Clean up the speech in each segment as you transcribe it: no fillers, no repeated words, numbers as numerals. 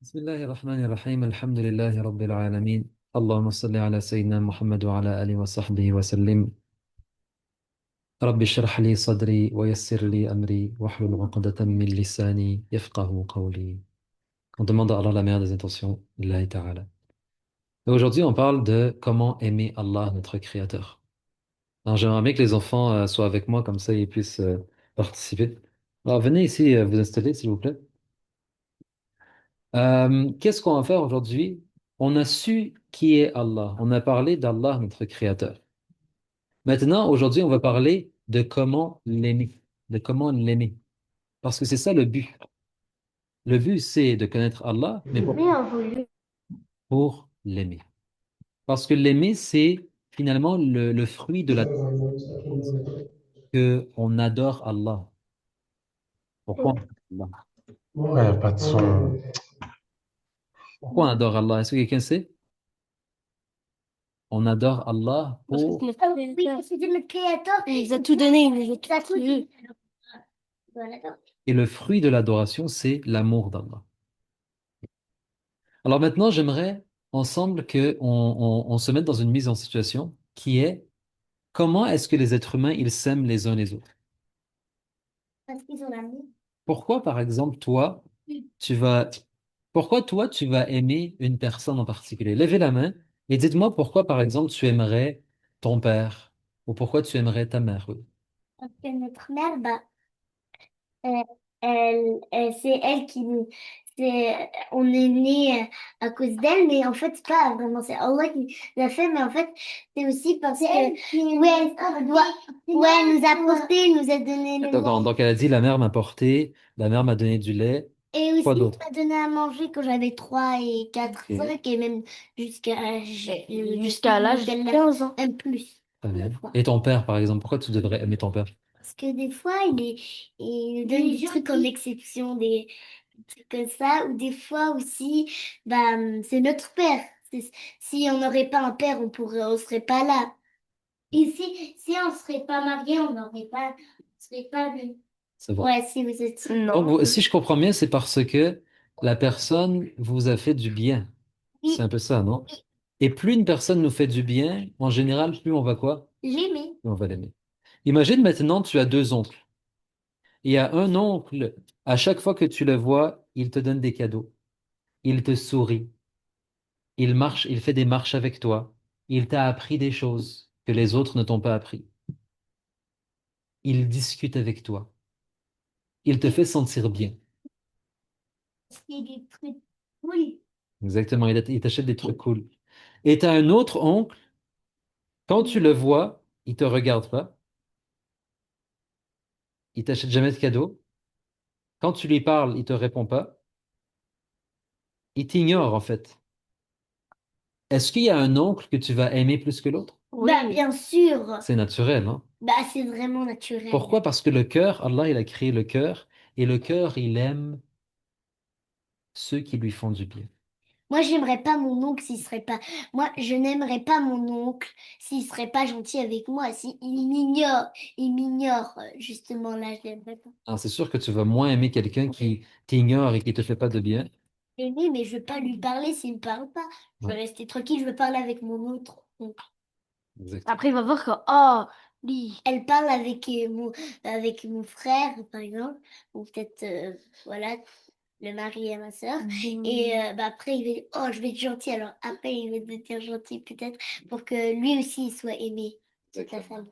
بسم الله الرحمن الرحيم الحمد لله رب العالمين اللهم صل على سيدنا محمد وعلى آله وصحبه وسلم رب اشرح لي صدري ويسر لي أمري واحلل عقدة من لساني يفقه قولي. On demande à Allah la meilleure des intentions, Allah Ta'ala. Et aujourd'hui, on parle de comment aimer Allah, notre Créateur. Alors, j'aimerais bien que les enfants soient avec moi, comme ça ils puissent participer. Alors, venez ici vous installer, s'il vous plaît. Qu'est-ce qu'on va faire aujourd'hui? On a su qui est Allah. On a parlé d'Allah, notre Créateur. Maintenant, aujourd'hui, on va parler de comment l'aimer. De comment l'aimer. Parce que c'est ça le but. Le but, c'est de connaître Allah, mais pour l'aimer. Parce que l'aimer, c'est finalement le fruit de la que on adore Allah. Pourquoi on adore Allah? Ouais, pas de son. Pourquoi on adore Allah? Est-ce que quelqu'un sait? On adore Allah Parce que pour... oui, parce que le créateur, il nous a tout donné, il nous a tout donné. Voilà. Et le fruit de l'adoration, c'est l'amour d'Allah. Alors maintenant, j'aimerais ensemble que on se mette dans une mise en situation qui est comment est-ce que les êtres humains, ils s'aiment les uns les autres? Parce qu'ils ont l'amour. Pourquoi, par exemple, toi, tu vas, pourquoi toi, tu vas aimer une personne en particulier? Levez la main et dites-moi pourquoi, par exemple, tu aimerais ton père ou pourquoi tu aimerais ta mère. Oui. Parce que notre mère, bah, euh, c'est elle qui nous. On est né à cause d'elle, mais en fait, c'est pas vraiment, c'est Allah qui l'a fait, mais en fait, c'est aussi parce que, ouais, ouais, elle nous a porté, elle nous a donné le Attends, lait. donc elle a dit, la mère m'a porté, la mère m'a donné du lait. Et Quoi aussi, d'autre? elle m'a donné à manger quand j'avais 3 et 4 Ok. 5 et même jusqu'à l'âge de 15 ans. Même plus. Très bien. Des fois. Et ton père, par exemple, pourquoi tu devrais aimer ton père? Parce que des fois, il nous donne des trucs en exception, des trucs comme ça, ou des fois aussi, bah, c'est notre père. Si on n'aurait pas un père, on serait pas là. Et si on serait pas mariés, on serait pas. C'est bon. Ouais, si vous êtes. Donc, Non. si je comprends bien, c'est parce que la personne vous a fait du bien. C'est un Oui, peu ça, non? Et plus une personne nous fait du bien, en général, plus on va quoi? l'aimer. Plus on va l'aimer. Imagine maintenant, tu as deux oncles. Il y a un oncle, à chaque fois que tu le vois, il te donne des cadeaux. Il te sourit. Il marche, il fait des marches avec toi. Il t'a appris des choses que les autres ne t'ont pas appris. Il discute avec toi. Il te fait sentir bien. Parce qu'il est très cool. Exactement, il t'achète des trucs cool. Et tu as un autre oncle, quand tu le vois, il te regarde pas, il t'achète jamais de cadeaux. Quand tu lui parles, il te répond pas, il t'ignore en fait. Est-ce qu'il y a un oncle que tu vas aimer plus que l'autre? Bah, bien sûr. C'est naturel, hein? Bah, c'est vraiment naturel. Pourquoi? Parce que le cœur, Allah, il a créé le cœur, et le cœur, il aime ceux qui lui font du bien. Moi, j'aimerais pas mon oncle s'il serait pas. Moi, je n'aimerais pas mon oncle s'il serait pas gentil avec moi. Si il m'ignore. Justement, là, je l'aimerais pas. Alors, c'est sûr que tu vas moins aimer quelqu'un qui t'ignore et qui te fait pas de bien. Aimer, mais je veux pas lui parler s'il me parle pas. Je veux Ouais, rester tranquille. Je veux parler avec mon autre oncle. exactement. Après, il va voir que, oh, lui. Elle parle avec mon frère, par exemple, ou peut-être, voilà, le mari à ma sœur. Et bah, après, il va dire, oh, je vais être gentil. Alors après, il va devenir gentil peut-être pour que lui aussi il soit aimé de ta femme.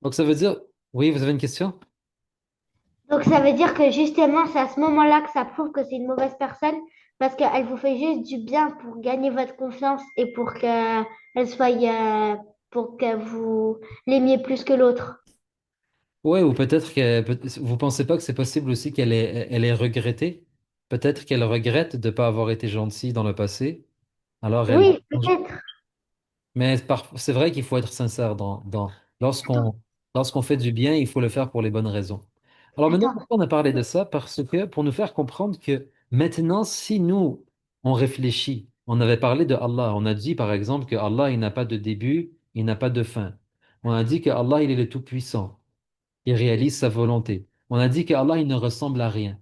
Donc, ça veut dire, oui, vous avez une question? Donc ça veut dire que justement, c'est à ce moment-là que ça prouve que c'est une mauvaise personne parce qu'elle vous fait juste du bien pour gagner votre confiance et pour qu'elle soit, pour que vous l'aimiez plus que l'autre. Ouais, ou peut-être que vous pensez pas que c'est possible aussi elle ait regretté? Peut-être qu'elle regrette de ne pas avoir été gentille dans le passé. Alors elle. Oui, peut-être. Mais c'est vrai qu'il faut être sincère Attends, lorsqu'on fait du bien, il faut le faire pour les bonnes raisons. Alors maintenant, attends. pourquoi on a parlé de ça? Parce que pour nous faire comprendre que maintenant, si nous, on réfléchit, on avait parlé de Allah, on a dit par exemple que Allah, il n'a pas de début, il n'a pas de fin. On a dit que Allah, il est le Tout-Puissant, il réalise sa volonté. On a dit que Allah, il ne ressemble à rien.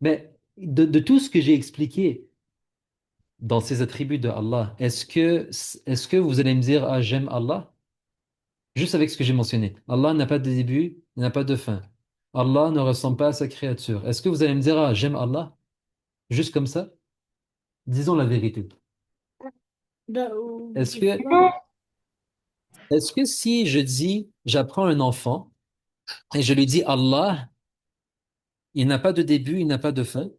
Mais de tout ce que j'ai expliqué, dans ces attributs de Allah, est-ce que vous allez me dire, ah, j'aime Allah? Juste avec ce que j'ai mentionné. Allah n'a pas de début, il n'a pas de fin. Allah ne ressemble pas à sa créature. Est-ce que vous allez me dire, ah, j'aime Allah? Juste comme ça? Disons la vérité. Bah, Est-ce je que, sais pas. est-ce que si je dis, j'apprends un enfant et je lui dis, Allah, il n'a pas de début, il n'a pas de fin,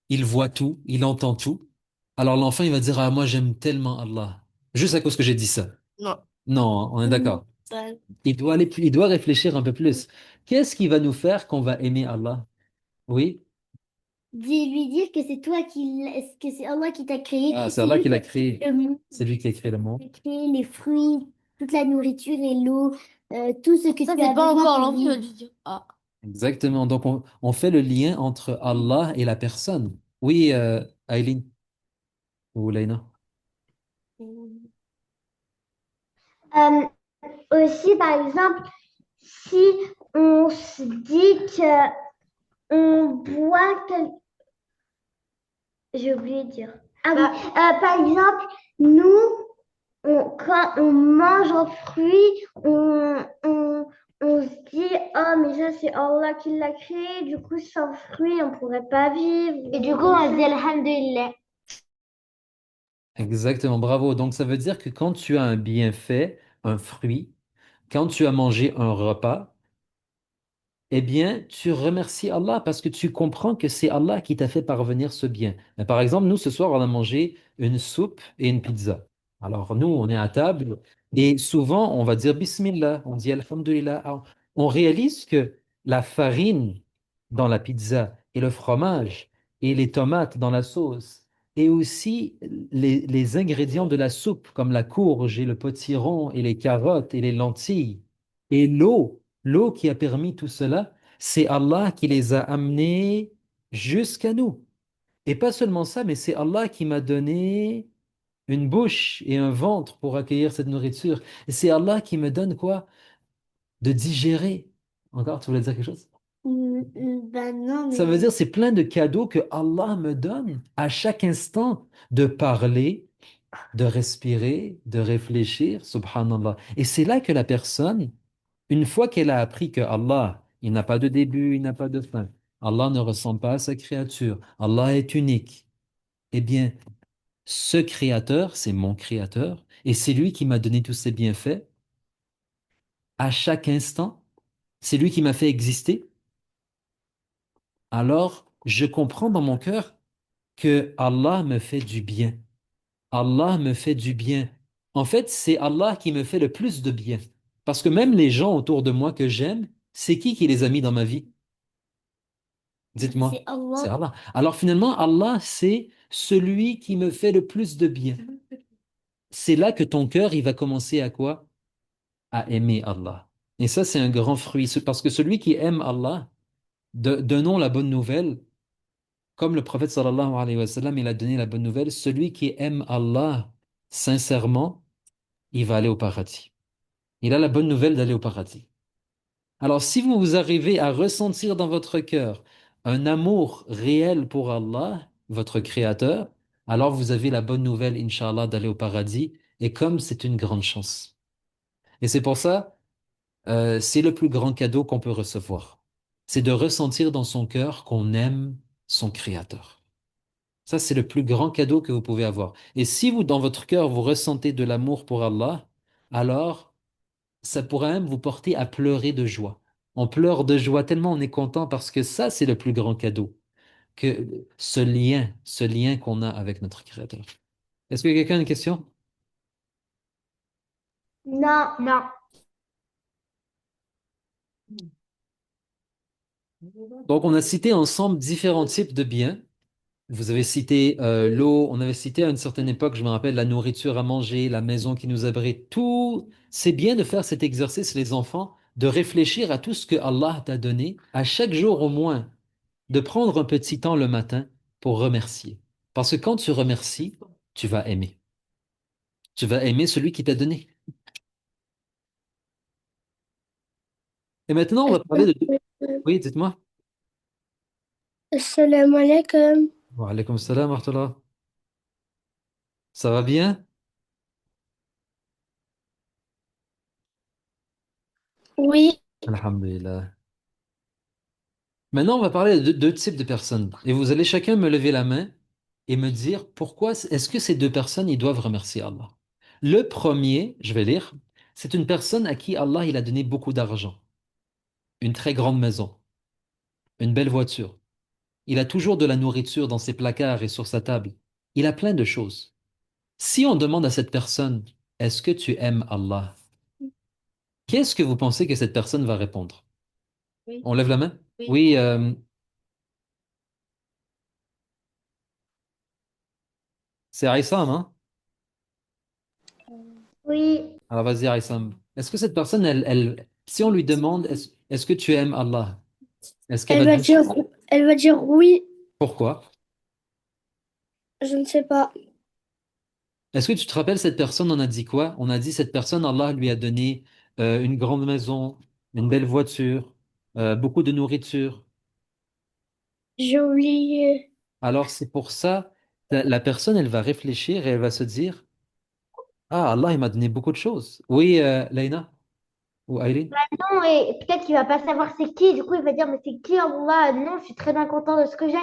il voit tout, il entend tout, alors l'enfant, il va dire, ah, moi, j'aime tellement Allah. Juste à cause que j'ai dit ça. Non. Non, on est d'accord. Bah, Il doit réfléchir un peu plus. Qu'est-ce qui va nous faire qu'on va aimer Allah? Oui? lui dire que c'est toi que c'est Allah qui t'a créé, Ah, c'est c'est Allah lui qui qui l'a a créé créé. le monde, C'est lui qui a créé le monde. qui a créé les fruits, toute la nourriture et l'eau, tout ce que Ça, tu c'est as pas besoin encore pour l'enfant qui va vivre. lui dire ah. Exactement. Donc, on fait le lien entre Allah et la personne. Oui, Aileen ou Leïna. Euh, aussi, par exemple, si on se dit que on boit j'ai oublié de dire. Ah oui, par exemple, nous, quand on mange un fruit, on se dit, oh, mais ça, c'est Allah qui l'a créé, du coup, sans fruit, on pourrait pas vivre. Et du coup, on se dit, Alhamdulillah. Exactement, bravo. Donc, ça veut dire que quand tu as un bienfait, un fruit, quand tu as mangé un repas, eh bien, tu remercies Allah parce que tu comprends que c'est Allah qui t'a fait parvenir ce bien. Mais par exemple, nous, ce soir, on a mangé une soupe et une pizza. Alors, nous, on est à table et souvent, on va dire Bismillah, on dit Alhamdulillah. Alors, on réalise que la farine dans la pizza et le fromage et les tomates dans la sauce et aussi les ingrédients de la soupe comme la courge et le potiron et les carottes et les lentilles et l'eau qui a permis tout cela, c'est Allah qui les a amenés jusqu'à nous. Et pas seulement ça, mais c'est Allah qui m'a donné une bouche et un ventre pour accueillir cette nourriture. Et c'est Allah qui me donne quoi? De digérer. Encore, tu voulais dire quelque chose? Ben non, Ça veut mais dire c'est plein de cadeaux que Allah me donne à chaque instant de parler, de respirer, de réfléchir, subhanallah. Et c'est là que la personne, une fois qu'elle a appris que Allah, il n'a pas de début, il n'a pas de fin, Allah ne ressemble pas à sa créature, Allah est unique, eh bien, ce créateur, c'est mon créateur, et c'est lui qui m'a donné tous ces bienfaits à chaque instant, c'est lui qui m'a fait exister, alors je comprends dans mon cœur que Allah me fait du bien. Allah me fait du bien. En fait, c'est Allah qui me fait le plus de bien. Parce que même les gens autour de moi que j'aime, c'est qui les a mis dans ma vie? Dites-moi. c'est Allah. C'est Allah. Alors finalement, Allah, c'est celui qui me fait le plus de bien. C'est là que ton cœur, il va commencer à quoi? À aimer Allah. Et ça, c'est un grand fruit. Parce que celui qui aime Allah, donnons la bonne nouvelle, comme le prophète sallallahu alayhi wa sallam, il a donné la bonne nouvelle, celui qui aime Allah sincèrement, il va aller au paradis. Il a la bonne nouvelle d'aller au paradis. Alors, si vous arrivez à ressentir dans votre cœur un amour réel pour Allah, votre Créateur, alors vous avez la bonne nouvelle, Inch'Allah, d'aller au paradis. Et comme c'est une grande chance. Et c'est pour ça, c'est le plus grand cadeau qu'on peut recevoir. C'est de ressentir dans son cœur qu'on aime son Créateur. Ça, c'est le plus grand cadeau que vous pouvez avoir. Et si vous, dans votre cœur, vous ressentez de l'amour pour Allah, alors ça pourrait même vous porter à pleurer de joie. On pleure de joie tellement on est content parce que ça, c'est le plus grand cadeau, que ce lien qu'on a avec notre Créateur. Est-ce que quelqu'un a une question? Non, non. Donc, on a cité ensemble différents types de biens. Vous avez cité l'eau, on avait cité à une certaine époque, je me rappelle, la nourriture à manger, la maison qui nous abrite, tout. C'est bien de faire cet exercice, les enfants, de réfléchir à tout ce que Allah t'a donné, à chaque jour au moins, de prendre un petit temps le matin pour remercier. Parce que quand tu remercies, tu vas aimer. Tu vas aimer celui qui t'a donné. Et maintenant, on va parler de... Oui, dites-moi. Assalamu alaikum. Wa alaykum salam wa rahmatullah. Ça va bien? Oui. Alhamdulillah. Maintenant, on va parler de deux types de personnes. Et vous allez chacun me lever la main et me dire pourquoi est-ce que ces deux personnes, ils doivent remercier Allah. Le premier, je vais lire, c'est une personne à qui Allah, il a donné beaucoup d'argent, une très grande maison, une belle voiture. Il a toujours de la nourriture dans ses placards et sur sa table. Il a plein de choses. Si on demande à cette personne, est-ce que tu aimes Allah? Qu'est-ce que vous pensez que cette personne va répondre? Oui. On lève la main? Oui. Oui, c'est Aïssam, hein? Oui, Alors vas-y, Aïssam. Est-ce que cette personne, si on lui demande, est-ce que tu aimes Allah? Est-ce qu'elle Elle va va dire dire, elle va dire oui, pourquoi? je ne sais pas. Est-ce que tu te rappelles, cette personne, on a dit quoi? On a dit, cette personne, Allah lui a donné une grande maison, une belle voiture, beaucoup de nourriture. J'ai oublié. Alors c'est pour ça, la personne, elle va réfléchir et elle va se dire, ah, Allah, il m'a donné beaucoup de choses. Oui, Laina ou Aileen? non, et peut-être qu'il va pas savoir c'est qui, du coup il va dire mais c'est qui Allah? Non, je suis très bien content de ce que j'ai.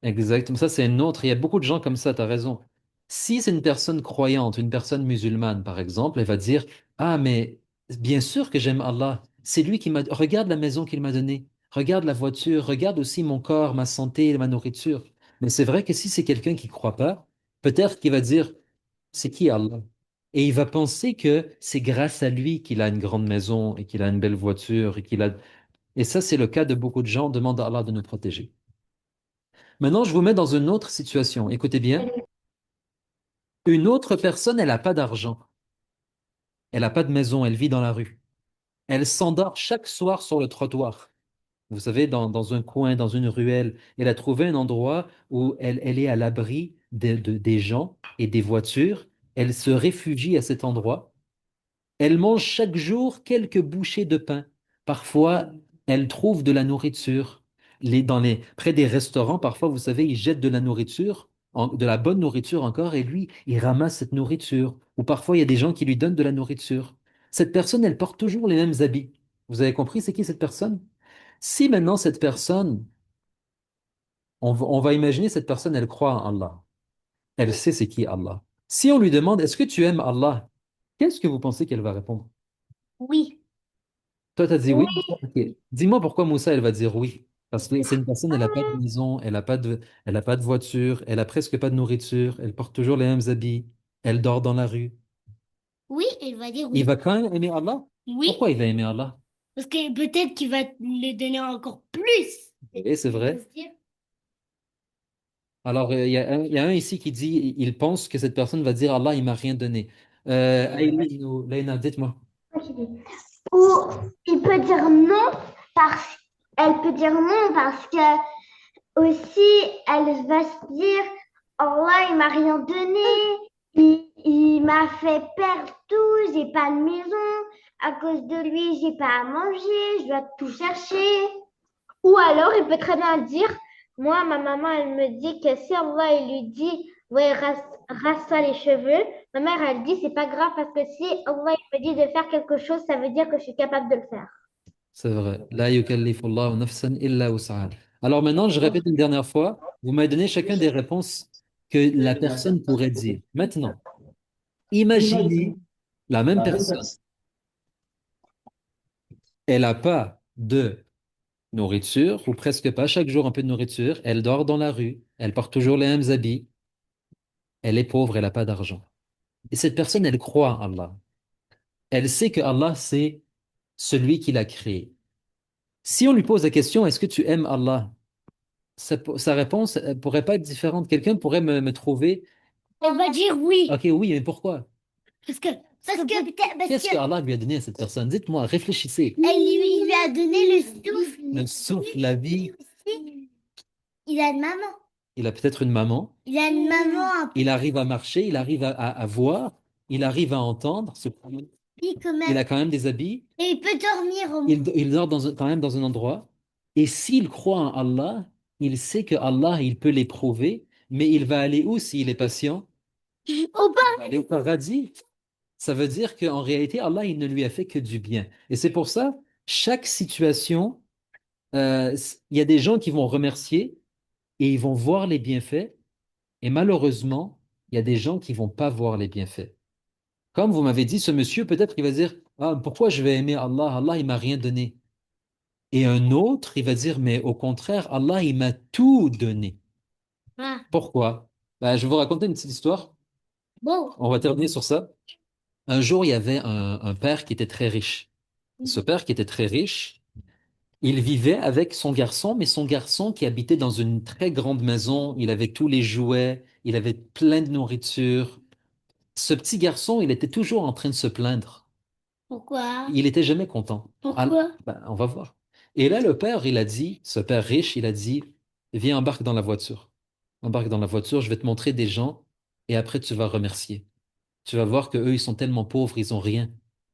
Exactement, ça c'est une autre. Il y a beaucoup de gens comme ça, tu as raison. Si c'est une personne croyante, une personne musulmane par exemple, elle va dire, ah mais bien sûr que j'aime Allah. C'est lui qui m'a... Regarde la maison qu'il m'a donnée. Regarde la voiture. Regarde aussi mon corps, ma santé, ma nourriture. Mais c'est vrai que si c'est quelqu'un qui ne croit pas, peut-être qu'il va dire, c'est qui Allah? Et il va penser que c'est grâce à lui qu'il a une grande maison et qu'il a une belle voiture et qu'il a... Et ça, c'est le cas de beaucoup de gens. On demande à Allah de nous protéger. Maintenant, je vous mets dans une autre situation. Écoutez bien. Une autre personne, elle n'a pas d'argent. Elle n'a pas de maison. Elle vit dans la rue. Elle s'endort chaque soir sur le trottoir. Vous savez, dans un coin, dans une ruelle. Elle a trouvé un endroit où elle est à l'abri des gens et des voitures. Elle se réfugie à cet endroit. Elle mange chaque jour quelques bouchées de pain. Parfois, elle trouve de la nourriture. Près des restaurants, parfois, vous savez, ils jettent de la nourriture, de la bonne nourriture encore, et lui, il ramasse cette nourriture. Ou parfois, il y a des gens qui lui donnent de la nourriture. Cette personne, elle porte toujours les mêmes habits. Vous avez compris, c'est qui cette personne? Si maintenant, cette personne, on va imaginer cette personne, elle croit en Allah. Elle sait c'est qui Allah. Si on lui demande, est-ce que tu aimes Allah? Qu'est-ce que vous pensez qu'elle va répondre? Oui. Toi, tu as dit Oui, oui, Moussa? Ok. Dis-moi pourquoi Moussa, elle va dire oui. Parce que c'est une personne, elle n'a pas de maison, elle a pas de voiture, elle a presque pas de nourriture, elle porte toujours les mêmes habits, elle dort dans la rue. Oui, elle va dire Il oui. va quand même aimer Allah? Oui, Pourquoi il va aimer Allah? parce que peut-être qu'il va le donner encore plus. Et c'est On peut vrai. se dire. Alors, il y a un ici qui dit, il pense que cette personne va dire Allah, il m'a rien donné. Aïlin ou Laina, dites-moi. ou il peut dire non parce elle peut dire non parce que aussi elle va se dire oh là il m'a rien donné, il m'a fait perdre tout, j'ai pas de maison, à cause de lui j'ai pas à manger, je dois tout chercher. Ou alors, il peut très bien dire, moi, ma maman, elle me dit que si Allah, il lui dit, ouais, rase-toi les cheveux, ma mère, elle dit, c'est pas grave parce que si Allah, il me dit de faire quelque chose, ça veut dire que je suis capable de le faire. C'est vrai. La yukallifullahu nafsan illa wus'aha. Alors maintenant, je répète une dernière fois. Vous m'avez donné chacun des réponses que la personne pourrait dire. Maintenant, imaginez la même personne. Elle n'a pas de nourriture, ou presque pas, chaque jour un peu de nourriture. Elle dort dans la rue. Elle porte toujours les mêmes habits. Elle est pauvre, elle n'a pas d'argent. Et cette personne, elle croit en Allah. Elle sait que Allah, c'est celui qui l'a créé. Si on lui pose la question, est-ce que tu aimes Allah? Sa réponse pourrait pas être différente. Quelqu'un pourrait me trouver. Elle va dire oui. Ok, oui, mais pourquoi? Parce Qu'est-ce que Allah lui a donné à cette personne? Dites-moi, réfléchissez. il lui a donné le souffle. Le souffle, la vie. Il a une maman. Il a peut-être une maman. Il a une maman, un Il arrive à marcher, il arrive à voir, il arrive à entendre. petit quand Il même. a quand même des habits. Et il peut dormir au moins. Il dort quand même dans un endroit. Et s'il croit en Allah, il sait que Allah, il peut l'éprouver, mais il va aller où s'il est patient? Au Il va aller au paradis. Ça veut dire qu'en réalité, Allah, il ne lui a fait que du bien. Et c'est pour ça, chaque situation, il y a des gens qui vont remercier et ils vont voir les bienfaits. Et malheureusement, il y a des gens qui vont pas voir les bienfaits. Comme vous m'avez dit, ce monsieur, peut-être il va dire, ah, pourquoi je vais aimer Allah? Allah, il m'a rien donné. Et un autre, il va dire, mais au contraire, Allah, il m'a tout donné. Ah, Pourquoi? Ben, je vais vous raconter une petite histoire. bon. On va terminer sur ça. Un jour, il y avait un père qui était très riche. Ce père qui était très riche, il vivait avec son garçon, mais son garçon qui habitait dans une très grande maison, il avait tous les jouets, il avait plein de nourriture. Ce petit garçon, il était toujours en train de se plaindre. Pourquoi? Il était jamais content. Pourquoi? Ben, on va voir. Et là, le père, il a dit, ce père riche, il a dit, viens, embarque dans la voiture. Embarque dans la voiture, je vais te montrer des gens et après tu vas remercier. Tu vas voir que eux, ils sont tellement pauvres, ils ont rien.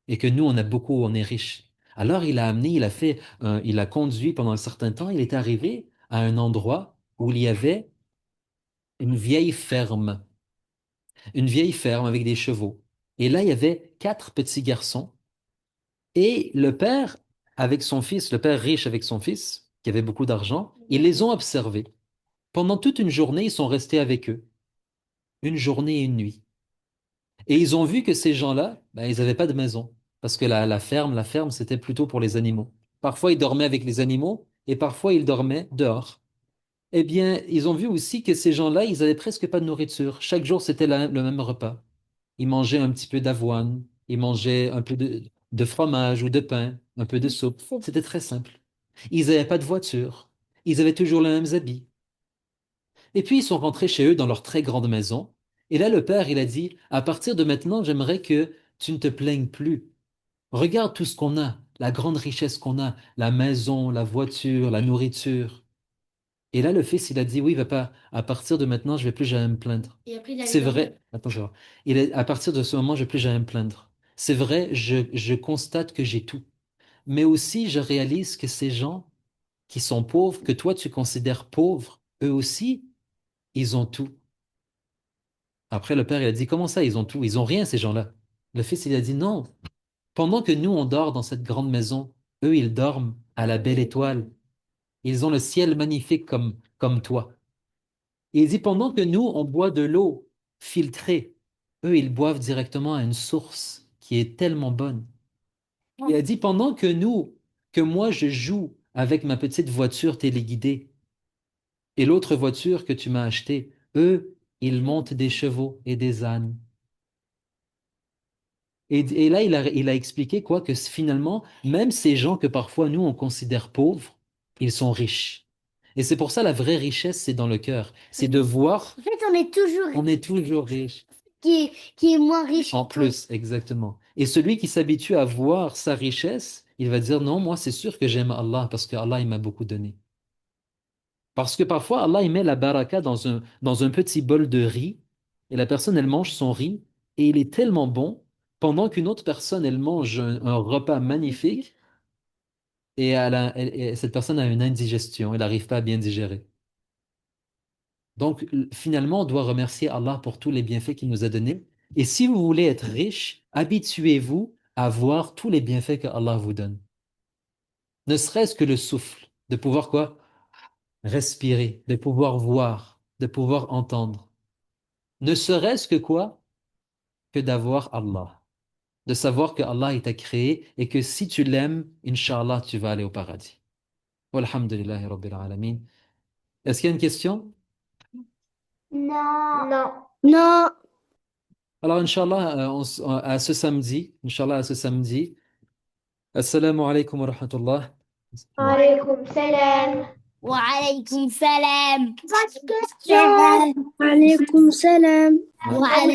Et que nous, on a beaucoup, on est riches. Alors, il a amené, il a conduit pendant un certain temps, il est arrivé à un endroit où il y avait une vieille ferme. Une vieille ferme avec des chevaux. Et là, il y avait quatre petits garçons. Et le père, avec son fils, le père riche avec son fils, qui avait beaucoup d'argent, ils les ont observés. Pendant toute une journée, ils sont restés avec eux. Une journée et une nuit. Et ils ont vu que ces gens-là, ben, ils n'avaient pas de maison. Parce que la ferme, c'était plutôt pour les animaux. Parfois, ils dormaient avec les animaux et parfois, ils dormaient dehors. Eh bien, ils ont vu aussi que ces gens-là, ils avaient presque pas de nourriture. Chaque jour, c'était le même repas. Ils mangeaient un petit peu d'avoine, ils mangeaient un peu de fromage ou de pain, un peu de soupe. C'était très simple. Ils n'avaient pas de voiture. Ils avaient toujours les mêmes habits. Et puis ils sont rentrés chez eux dans leur très grande maison. Et là, le père, il a dit, à partir de maintenant, j'aimerais que tu ne te plaignes plus. Regarde tout ce qu'on a, la grande richesse qu'on a, la maison, la voiture, la nourriture. Et là, le fils, il a dit, oui, papa, à partir de maintenant, je vais plus jamais me plaindre. Et après, il a C'est dormi. vrai. Attends, je vais voir. À partir de ce moment, je vais plus jamais me plaindre. C'est vrai, je constate que j'ai tout. Mais aussi, je réalise que ces gens qui sont pauvres, que toi, tu considères pauvres, eux aussi, ils ont tout. Après, le père, il a dit, comment ça, ils ont tout? Ils ont rien, ces gens-là. Le fils, il a dit, non. Pendant que nous, on dort dans cette grande maison, eux, ils dorment à la belle étoile. Ils ont le ciel magnifique comme toi. Et il dit, pendant que nous, on boit de l'eau filtrée, eux, ils boivent directement à une source qui est tellement bonne. Il a dit, pendant que moi, je joue avec ma petite voiture téléguidée et l'autre voiture que tu m'as achetée, eux, ils montent des chevaux et des ânes. Et là, il a expliqué quoi? Que finalement, même ces gens que parfois nous, on considère pauvres, ils sont riches. Et c'est pour ça la vraie richesse, c'est dans le cœur. C'est de voir, En fait, on est toujours on est toujours riche. qui est moins riche En que toi. plus, exactement. Et celui qui s'habitue à voir sa richesse, il va dire, non, moi, c'est sûr que j'aime Allah parce que Allah, il m'a beaucoup donné. Parce que parfois, Allah, il met la baraka dans un petit bol de riz et la personne, elle mange son riz et il est tellement bon pendant qu'une autre personne, elle mange un repas magnifique et, et cette personne a une indigestion, elle n'arrive pas à bien digérer. Donc, finalement, on doit remercier Allah pour tous les bienfaits qu'il nous a donnés. Et si vous voulez être riche, habituez-vous à voir tous les bienfaits que Allah vous donne. Ne serait-ce que le souffle, de pouvoir quoi? Respirer, de pouvoir voir, de pouvoir entendre. Ne serait-ce que quoi? Que d'avoir Allah. De savoir que Allah t'a créé et que si tu l'aimes, Inch'Allah, tu vas aller au paradis. Walhamdulillahi Rabbil Alamin. Est-ce qu'il y a une question? Non. Non. Non. Alors, Inch'Allah, à ce samedi, Inch'Allah, à ce samedi. Assalamu alaikum wa rahmatullah. Alaykoum salam. وعليكم السلام. Pas de questions. وعليكم السلام.